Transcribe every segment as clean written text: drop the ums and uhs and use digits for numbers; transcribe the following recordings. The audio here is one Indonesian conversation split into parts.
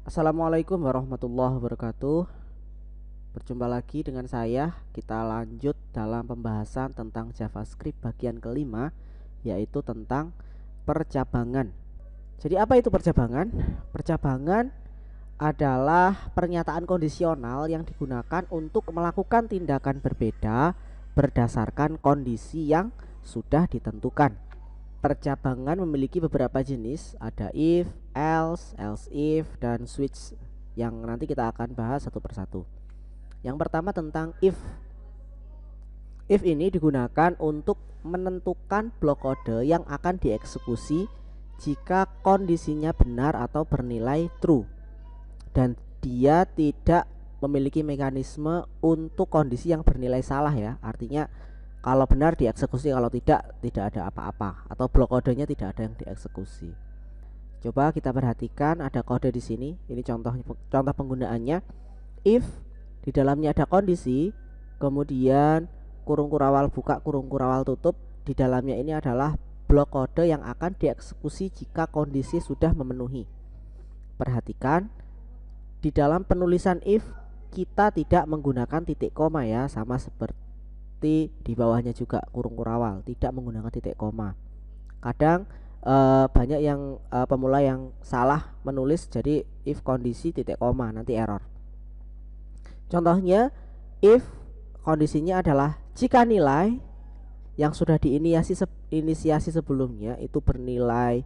Assalamualaikum warahmatullahi wabarakatuh. Berjumpa lagi dengan saya. Kita lanjut dalam pembahasan tentang JavaScript bagian kelima, yaitu tentang percabangan. Jadi apa itu percabangan? Percabangan adalah pernyataan kondisional yang digunakan untuk melakukan tindakan berbeda berdasarkan kondisi yang sudah ditentukan. Percabangan memiliki beberapa jenis, ada if, else if, dan switch yang nanti kita akan bahas satu persatu. Yang pertama tentang if. If ini digunakan untuk menentukan blok kode yang akan dieksekusi jika kondisinya benar atau bernilai true, dan dia tidak memiliki mekanisme untuk kondisi yang bernilai salah ya. Artinya kalau benar dieksekusi, kalau tidak ada apa-apa, atau blok kodenya tidak ada yang dieksekusi. Coba kita perhatikan, ada kode di sini. Ini contoh penggunaannya. If di dalamnya ada kondisi, kemudian kurung kurawal buka, kurung kurawal tutup. Di dalamnya ini adalah blok kode yang akan dieksekusi jika kondisi sudah memenuhi. Perhatikan, di dalam penulisan if kita tidak menggunakan titik koma ya, sama seperti di bawahnya juga kurung kurawal, tidak menggunakan titik koma. Kadang banyak yang pemula yang salah menulis, jadi if kondisi titik koma, nanti error. Contohnya, if kondisinya adalah jika nilai yang sudah diinisiasi sebelumnya itu bernilai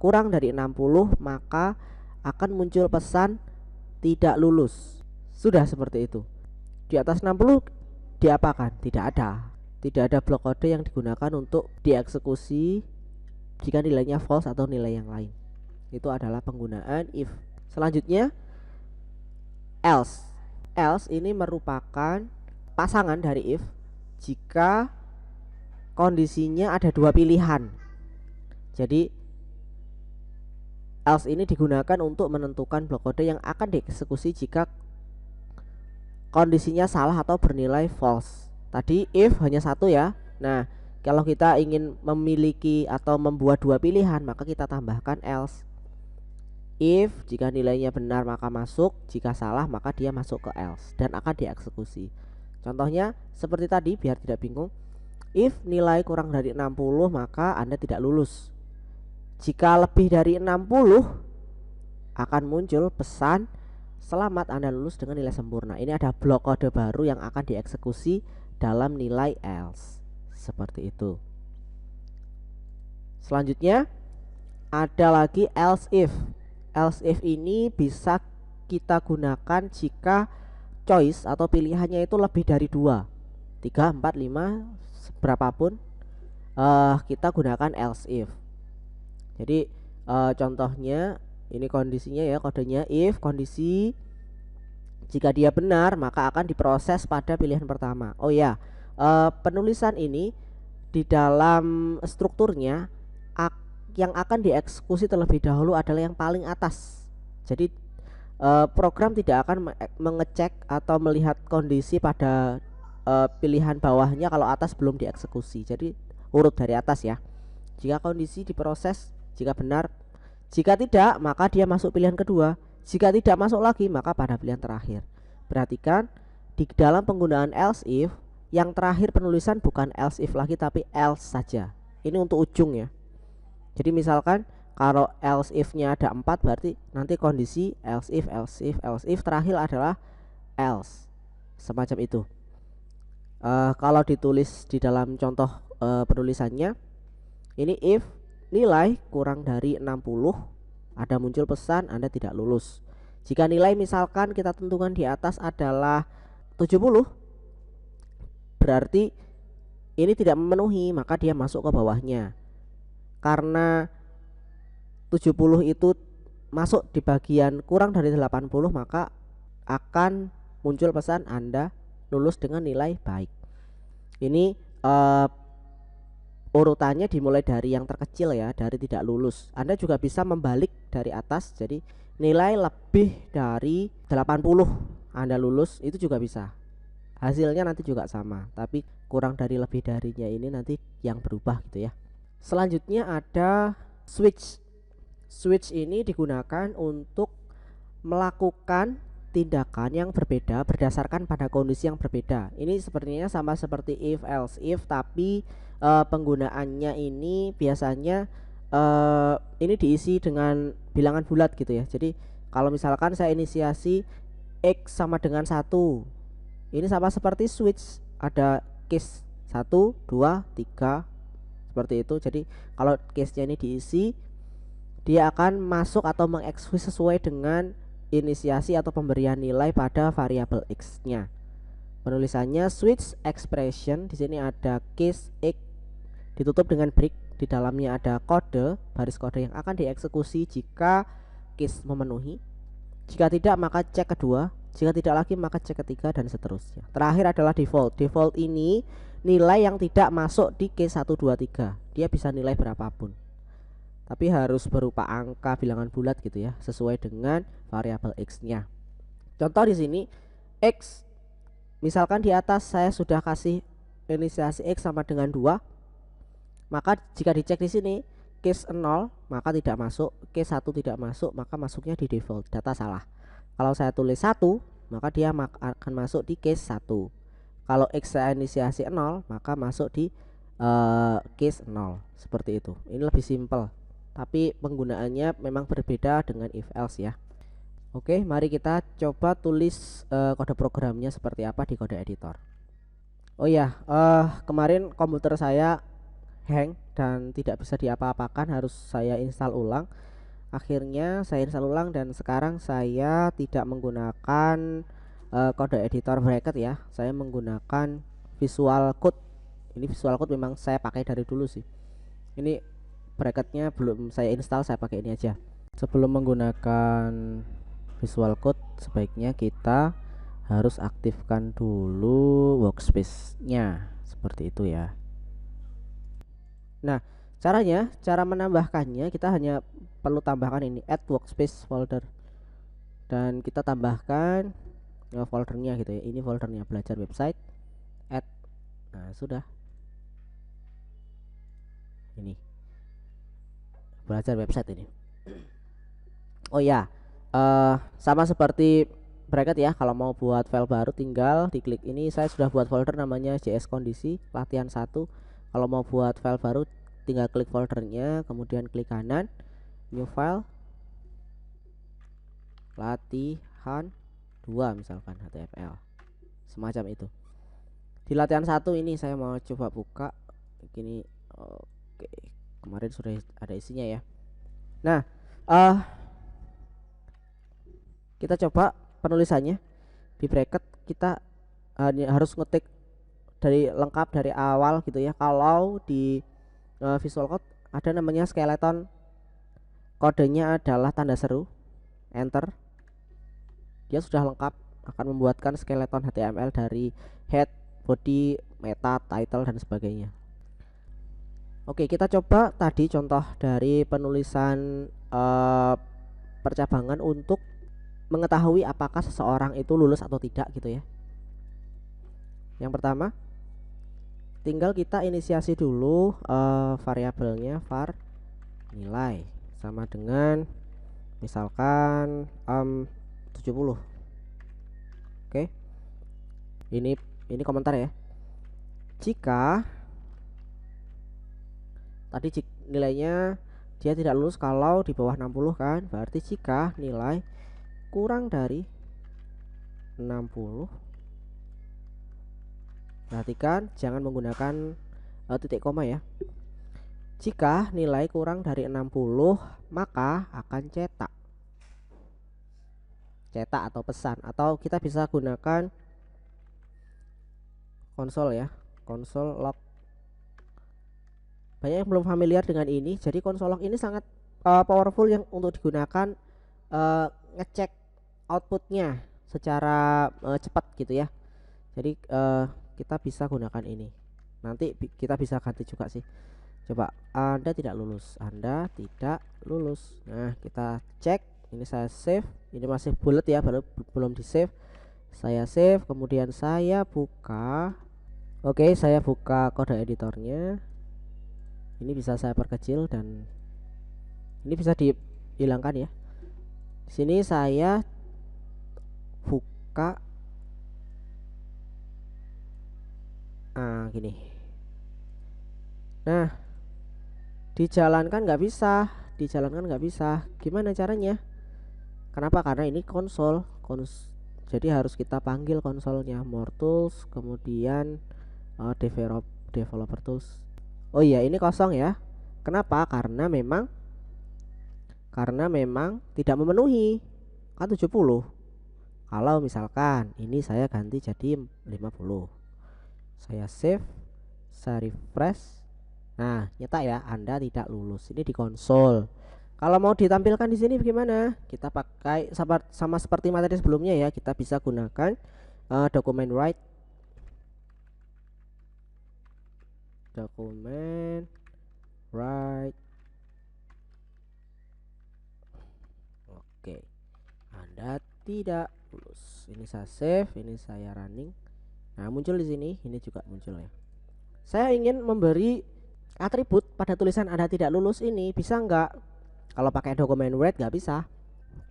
kurang dari 60, maka akan muncul pesan tidak lulus. Sudah seperti itu. Di atas 60 diapakan? Tidak ada blok kode yang digunakan untuk dieksekusi jika nilainya false atau nilai yang lain. Itu adalah penggunaan if. Selanjutnya else. Else ini merupakan pasangan dari if jika kondisinya ada dua pilihan. Jadi else ini digunakan untuk menentukan blok kode yang akan dieksekusi jika kondisinya salah atau bernilai false. Tadi if hanya satu ya. Nah, kalau kita ingin memiliki atau membuat dua pilihan, maka kita tambahkan else. If jika nilainya benar maka masuk, jika salah maka dia masuk ke else dan akan dieksekusi. Contohnya seperti tadi biar tidak bingung. If nilai kurang dari 60 maka Anda tidak lulus. Jika lebih dari 60 akan muncul pesan selamat, Anda lulus dengan nilai sempurna. Ini ada blok kode baru yang akan dieksekusi dalam nilai else. Seperti itu. Selanjutnya ada lagi else if. Else if ini bisa kita gunakan jika choice atau pilihannya itu lebih dari 2, 3, 4, 5, berapapun kita gunakan else if. Jadi contohnya ini kondisinya ya, kodenya if kondisi jika dia benar maka akan diproses pada pilihan pertama. Oh ya, penulisan ini di dalam strukturnya yang akan dieksekusi terlebih dahulu adalah yang paling atas. Jadi program tidak akan mengecek atau melihat kondisi pada pilihan bawahnya kalau atas belum dieksekusi. Jadi urut dari atas ya. Jika kondisi diproses, jika benar, jika tidak maka dia masuk pilihan kedua. Jika tidak masuk lagi maka pada pilihan terakhir. Perhatikan di dalam penggunaan else if, yang terakhir penulisan bukan else if lagi tapi else saja. Ini untuk ujung ya. Jadi misalkan kalau else if nya ada 4, berarti nanti kondisi else if terakhir adalah else. Semacam itu. Kalau ditulis di dalam contoh penulisannya, ini if nilai kurang dari 60 ada muncul pesan Anda tidak lulus. Jika nilai misalkan kita tentukan di atas adalah 70, berarti ini tidak memenuhi, maka dia masuk ke bawahnya. Karena 70 itu masuk di bagian kurang dari 80, maka akan muncul pesan Anda lulus dengan nilai baik. Ini urutannya dimulai dari yang terkecil ya, dari tidak lulus. Anda juga bisa membalik dari atas, jadi nilai lebih dari 80 Anda lulus, itu juga bisa. Hasilnya nanti juga sama, tapi kurang dari lebih darinya ini nanti yang berubah gitu ya. Selanjutnya ada switch. Switch ini digunakan untuk melakukan tindakan yang berbeda berdasarkan pada kondisi yang berbeda. Ini sepertinya sama seperti if else if, tapi penggunaannya ini biasanya ini diisi dengan bilangan bulat gitu ya. Jadi kalau misalkan saya inisiasi X sama dengan 1, ini sama seperti switch, ada case 1, 2, 3 seperti itu. Jadi kalau case-nya ini diisi, dia akan masuk atau mengeksekut sesuai dengan inisiasi atau pemberian nilai pada variabel x-nya. Penulisannya switch expression. Di sini ada case x ditutup dengan break. Di dalamnya ada kode, baris kode yang akan dieksekusi jika case memenuhi. Jika tidak maka cek kedua, jika tidak lagi maka cek ketiga, dan seterusnya. Terakhir adalah default. Default ini nilai yang tidak masuk di case 1, 2, 3. Dia bisa nilai berapapun, tapi harus berupa angka bilangan bulat gitu ya, sesuai dengan variabel x-nya. Contoh di sini x, misalkan di atas saya sudah kasih inisiasi x sama dengan 2, maka jika dicek di sini case 0 maka tidak masuk, case 1 tidak masuk, maka masuknya di default, data salah. Kalau saya tulis 1, maka dia akan masuk di case 1. Kalau x saya inisiasi 0, maka masuk di case 0. Seperti itu. Ini lebih simpel, tapi penggunaannya memang berbeda dengan if else ya. Oke, mari kita coba tulis kode programnya seperti apa di kode editor. Oh ya, kemarin komputer saya hang dan tidak bisa diapa-apakan, harus saya install ulang. Akhirnya saya install ulang dan sekarang saya tidak menggunakan kode editor bracket ya. Saya menggunakan Visual Code. Ini Visual Code memang saya pakai dari dulu sih. Ini bracketnya belum saya install, saya pakai ini aja. Sebelum menggunakan Visual Code, sebaiknya kita harus aktifkan dulu workspace-nya, seperti itu ya. Nah, cara menambahkannya, kita hanya perlu tambahkan ini add workspace folder, dan kita tambahkan foldernya gitu ya. Ini foldernya belajar website, add. Nah, sudah. Ini belajar website ini. Oh ya, sama seperti bracket ya, kalau mau buat file baru tinggal diklik ini. Saya sudah buat folder namanya JS kondisi latihan 1. Kalau mau buat file baru tinggal klik foldernya, kemudian klik kanan new file latihan 2 misalkan HTML, semacam itu. Di latihan 1 ini saya mau coba buka begini. Oke, kemarin sudah ada isinya ya. Nah, kita coba penulisannya. Di bracket kita harus ngetik dari lengkap dari awal gitu ya. Kalau di Visual Code ada namanya skeleton, kodenya adalah tanda seru, enter. Dia sudah lengkap, akan membuatkan skeleton HTML dari head, body, meta, title, dan sebagainya. Oke, kita coba tadi contoh dari penulisan percabangan untuk mengetahui apakah seseorang itu lulus atau tidak gitu ya. Yang pertama, tinggal kita inisiasi dulu variabelnya var nilai sama dengan misalkan 70. Oke, ini komentar ya. Jika tadi nilainya dia tidak lulus kalau di bawah 60 kan, berarti jika nilai kurang dari 60, perhatikan jangan menggunakan titik koma ya. Jika nilai kurang dari 60 maka akan cetak atau pesan, atau kita bisa gunakan konsol ya, konsol log. Banyak yang belum familiar dengan ini, jadi konsol log ini sangat powerful yang untuk digunakan ngecek outputnya secara cepat gitu ya. Jadi kita bisa gunakan ini. Nanti kita bisa ganti juga sih. Coba, Anda tidak lulus, Anda tidak lulus. Nah, kita cek. Ini saya save. Ini masih bullet ya, belum di save. Saya save, kemudian saya buka. Oke, saya buka kode editornya. Ini bisa saya perkecil dan ini bisa dihilangkan ya. Di sini saya buka gini. Nah, dijalankan nggak bisa, Gimana caranya? Kenapa? Karena ini konsol, jadi harus kita panggil konsolnya, more tools, kemudian developer tools. Oh iya, ini kosong ya. Kenapa? Karena memang tidak memenuhi, kan 70. Kalau misalkan ini saya ganti jadi 50, saya save, saya refresh. Nah, nyetak ya, Anda tidak lulus. Ini di konsol. Kalau mau ditampilkan di sini bagaimana? Kita pakai sama seperti materi sebelumnya ya. Kita bisa gunakan dokumen write, Oke, Anda tidak lulus. Ini saya save, ini saya running. Nah, muncul di sini, ini juga muncul ya. Saya ingin memberi atribut pada tulisan Anda tidak lulus ini, bisa nggak? Kalau pakai dokumen Word nggak bisa.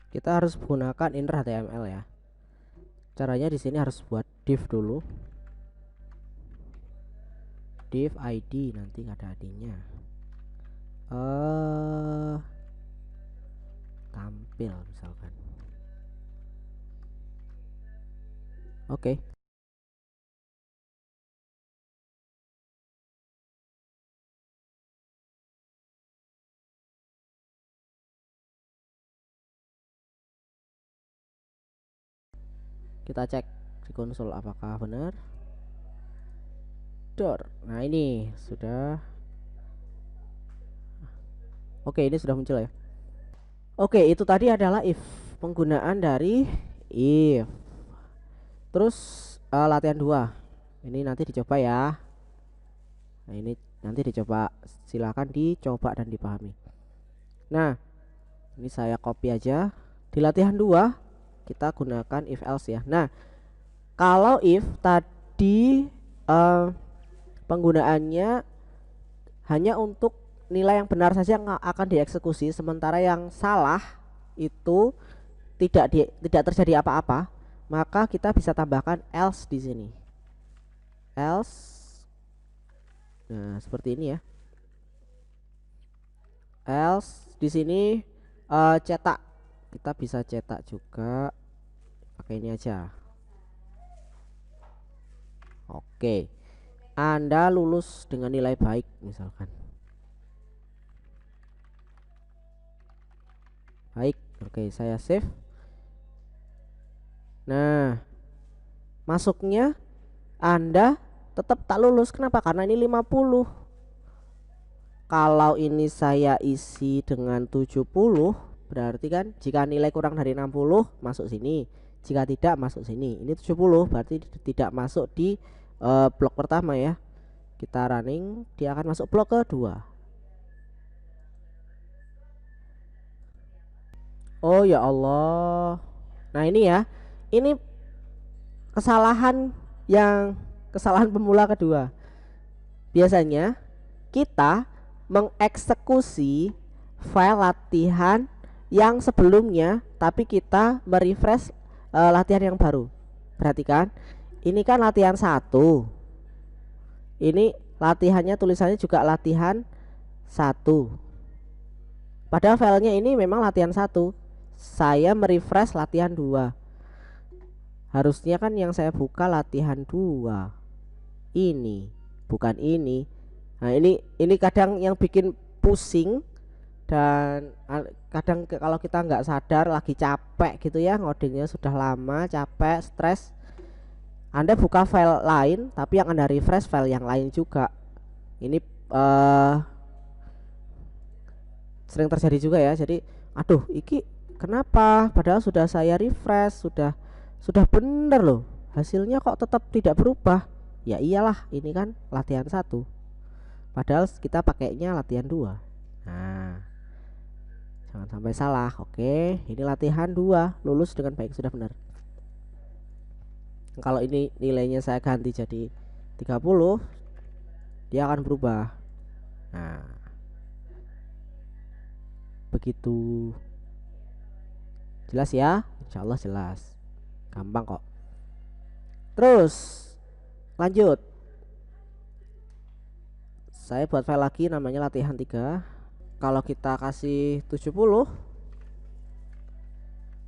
Kita harus menggunakan inner HTML ya. Caranya di sini harus buat div dulu. Div ID, nanti nggak ada ID-nya. Tampil misalkan. Oke. Kita cek di konsol apakah benar. Nah, ini sudah. Oke, ini sudah muncul ya. Oke, itu tadi adalah if, penggunaan dari if. Terus latihan 2. Ini nanti dicoba ya. Nah, ini nanti dicoba, silakan dicoba dan dipahami. Nah, ini saya copy aja. Di latihan 2 kita gunakan if else ya. Nah, kalau if tadi penggunaannya hanya untuk nilai yang benar saja yang akan dieksekusi, sementara yang salah itu tidak terjadi apa-apa, maka kita bisa tambahkan else di sini. Else. Nah, seperti ini ya. Else di sini cetak. Kita bisa cetak juga. Pakai ini aja. Oke. Anda lulus dengan nilai baik misalkan. Baik, oke, saya save. Nah, masuknya Anda tetap tak lulus. Kenapa? Karena ini 50. Kalau ini saya isi dengan 70, berarti kan jika nilai kurang dari 60 masuk sini, jika tidak masuk sini. Ini 70 berarti tidak masuk di blok pertama ya. Kita running, dia akan masuk blok kedua. Oh ya Allah. Nah, ini ya. Ini kesalahan pemula kedua. Biasanya kita mengeksekusi file latihan yang sebelumnya, tapi kita merefresh latihan yang baru. Perhatikan, ini kan latihan 1. Ini latihannya, tulisannya juga latihan 1. Padahal filenya ini memang latihan 1. Saya merefresh latihan 2. Harusnya kan yang saya buka latihan 2. Ini, bukan ini. Nah, ini kadang yang bikin pusing, dan kadang kalau kita nggak sadar lagi capek gitu ya, ngodingnya sudah lama, capek, stres, Anda buka file lain tapi yang Anda refresh file yang lain juga. Ini sering terjadi juga ya. Jadi aduh, iki kenapa, padahal sudah saya refresh, sudah bener loh, hasilnya kok tetap tidak berubah. Ya iyalah, ini kan latihan 1, padahal kita pakainya latihan 2. Nah, jangan sampai salah. Oke, ini latihan 2, lulus dengan baik, sudah benar. Kalau ini nilainya saya ganti jadi 30, dia akan berubah. Nah, begitu. Jelas ya? Insya Allah jelas. Gampang kok. Terus lanjut. Saya buat file lagi namanya latihan 3. Kalau kita kasih 70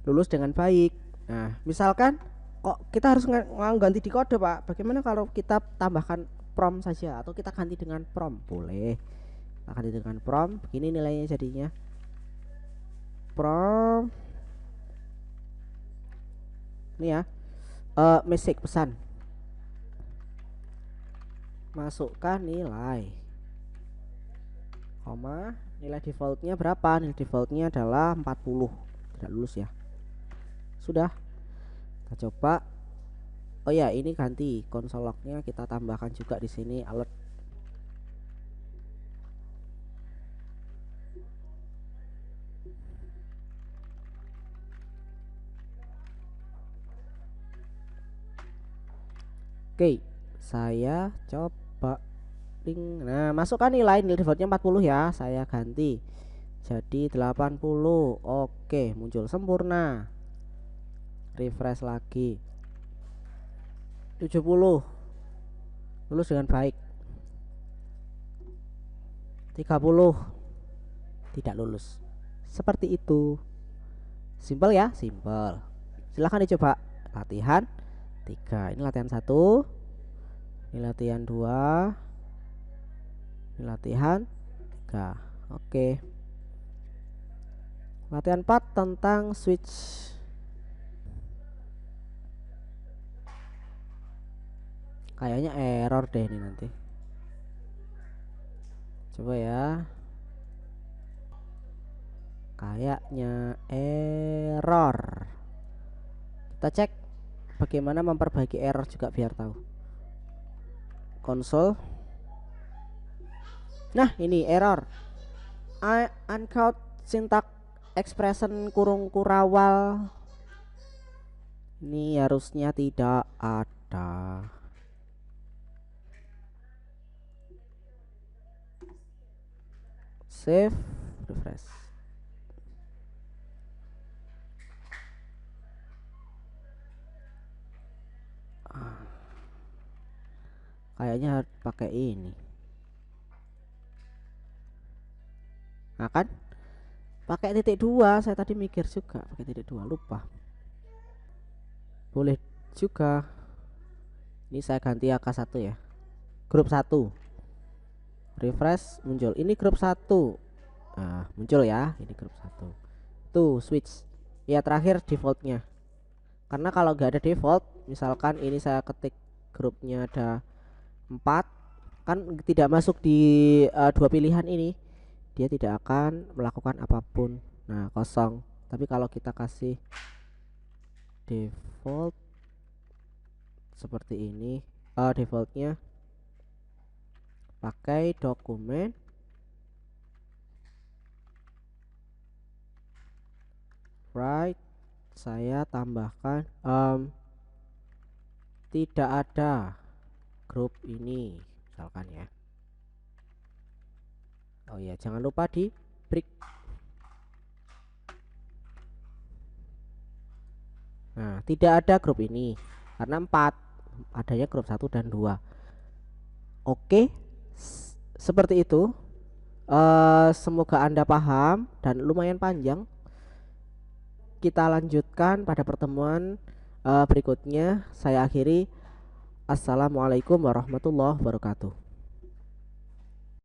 lulus dengan baik. Nah, misalkan kok kita harus ganti di kode, Pak. Bagaimana kalau kita tambahkan prom saja atau kita ganti dengan prom? Boleh. Kita ganti dengan prom. Begini nilainya jadinya. Prom. Ini ya. Message pesan. Masukkan nilai. Koma, nilai defaultnya berapa? Nilai defaultnya adalah 40. Tidak lulus ya. Sudah. Kita coba. Oh ya, ini ganti konsol lognya kita tambahkan juga di sini alert. Oke, saya coba. Nah, masukkan nilai defaultnya 40 ya. Saya ganti jadi 80. Oke, muncul sempurna. Refresh lagi. 70 lulus dengan baik. 30 tidak lulus. Seperti itu. Simpel ya, simpel. Silahkan dicoba. Latihan 3. Ini latihan 1. Ini latihan 2. Ini latihan 3. Oke. Latihan 4 tentang switch. Kayaknya error deh ini nanti. Coba ya. Kayaknya error. Kita cek bagaimana memperbaiki error juga biar tahu. Konsol. Nah, ini error. Uncount syntax expression kurung kurawal. Ini harusnya tidak ada. Save, refresh. Kayaknya harus pakai ini. Nah kan? Pakai titik 2, saya tadi mikir juga pakai titik 2, lupa. Boleh juga. Ini saya ganti AK1 ya. Grup 1. Refresh muncul. Ini grup 1. Nah, muncul ya. Ini grup 1. Tuh, switch. Ya terakhir defaultnya. Karena kalau nggak ada default, misalkan ini saya ketik grupnya ada 4, kan tidak masuk di 2 pilihan ini, dia tidak akan melakukan apapun. Nah, kosong. Tapi kalau kita kasih default seperti ini, defaultnya pakai dokumen write, saya tambahkan tidak ada grup ini misalkan ya. Oh ya, jangan lupa di break. Nah, tidak ada grup ini karena 4, adanya grup 1 dan 2. Oke, seperti itu. Semoga Anda paham dan lumayan panjang. Kita lanjutkan pada pertemuan berikutnya. Saya akhiri. Assalamualaikum warahmatullahi wabarakatuh.